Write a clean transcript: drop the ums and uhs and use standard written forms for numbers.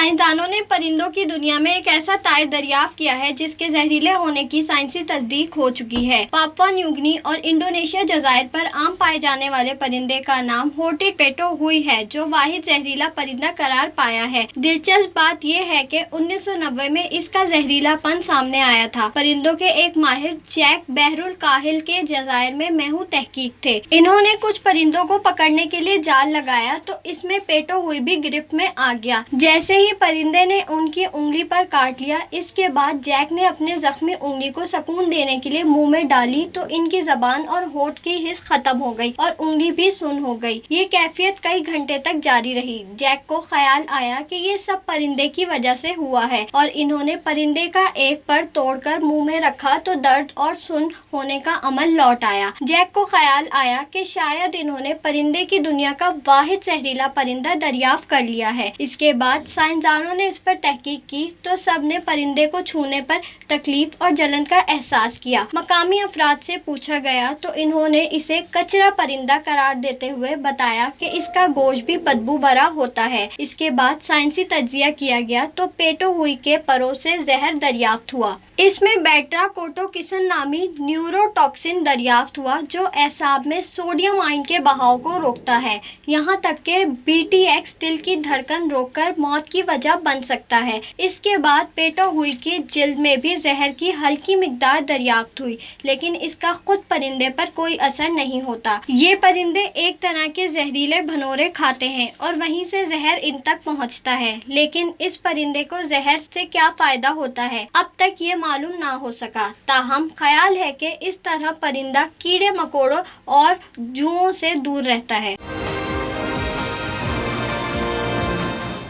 سائنسدانوں نے پرندوں کی دنیا میں ایک ایسا طائر دریافت کیا ہے جس کے زہریلے ہونے کی سائنسی تصدیق ہو چکی ہے۔ پاپوا نیو گنی اور انڈونیشیا جزائر پر عام پائے جانے والے پرندے کا نام ہوٹی پیٹو ہوئی ہے، جو واحد زہریلا پرندہ قرار پایا ہے۔ دلچسپ بات یہ ہے کہ 1990 میں اس کا زہریلا پن سامنے آیا تھا۔ پرندوں کے ایک ماہر جیک بحر الکاہل کے جزائر میں محو تحقیق تھے۔ انہوں نے کچھ پرندوں کو پکڑنے کے لیے جال لگایا تو اس میں پیٹو ہوئی بھی گرفت میں آ گیا۔ جیسے ہی پرندے نے ان کی انگلی پر کاٹ لیا، اس کے بعد جیک نے اپنے زخمی انگلی کو سکون دینے کے لیے منہ میں ڈالی تو ان کی زبان اور ہونٹ کی حس ختم ہو گئی اور انگلی بھی سن ہو گئی۔ یہ کیفیت کئی گھنٹے تک جاری رہی۔ جیک کو خیال آیا کہ یہ سب پرندے کی وجہ سے ہوا ہے اور انہوں نے پرندے کا ایک پر توڑ کر منہ میں رکھا تو درد اور سن ہونے کا عمل لوٹ آیا۔ جیک کو خیال آیا کہ شاید انہوں نے پرندے کی دنیا کا واحد زہریلا پرندہ دریافت کر لیا ہے۔ اس کے بعد سائنسدانوں نے اس پر تحقیق کی تو سب نے پرندے کو چھونے پر تکلیف اور جلن کا احساس کیا۔ مقامی افراد سے پوچھا گیا تو انہوں نے اسے کچرا پرندہ قرار دیتے ہوئے بتایا کہ اس کا گوشت بھی بدبو بھرا ہوتا ہے۔ اس کے بعد سائنسی تجزیہ کیا گیا تو پیٹو ہوئی کے پروں سے زہر دریافت ہوا۔ اس میں بیٹا کوٹوکسن نامی نیورو ٹاکسن دریافت ہوا جو اعصاب میں سوڈیم آئن کے بہاؤ کو روکتا ہے، یہاں تک کہ BTX دل کی دھڑکن روک کر موت کی وجہ بن سکتا ہے۔ اس کے بعد پیٹو ہوئی کی جلد میں بھی زہر کی ہلکی مقدار دریافت ہوئی، لیکن اس کا خود پرندے پر کوئی اثر نہیں ہوتا۔ یہ پرندے ایک طرح کے زہریلے بھنورے کھاتے ہیں اور وہیں سے زہر ان تک پہنچتا ہے، لیکن اس پرندے کو زہر سے کیا فائدہ ہوتا ہے، اب تک یہ معلوم نہ ہو سکا۔ تاہم خیال ہے کہ اس طرح پرندہ کیڑے مکوڑوں اور جوؤں سے دور رہتا ہے۔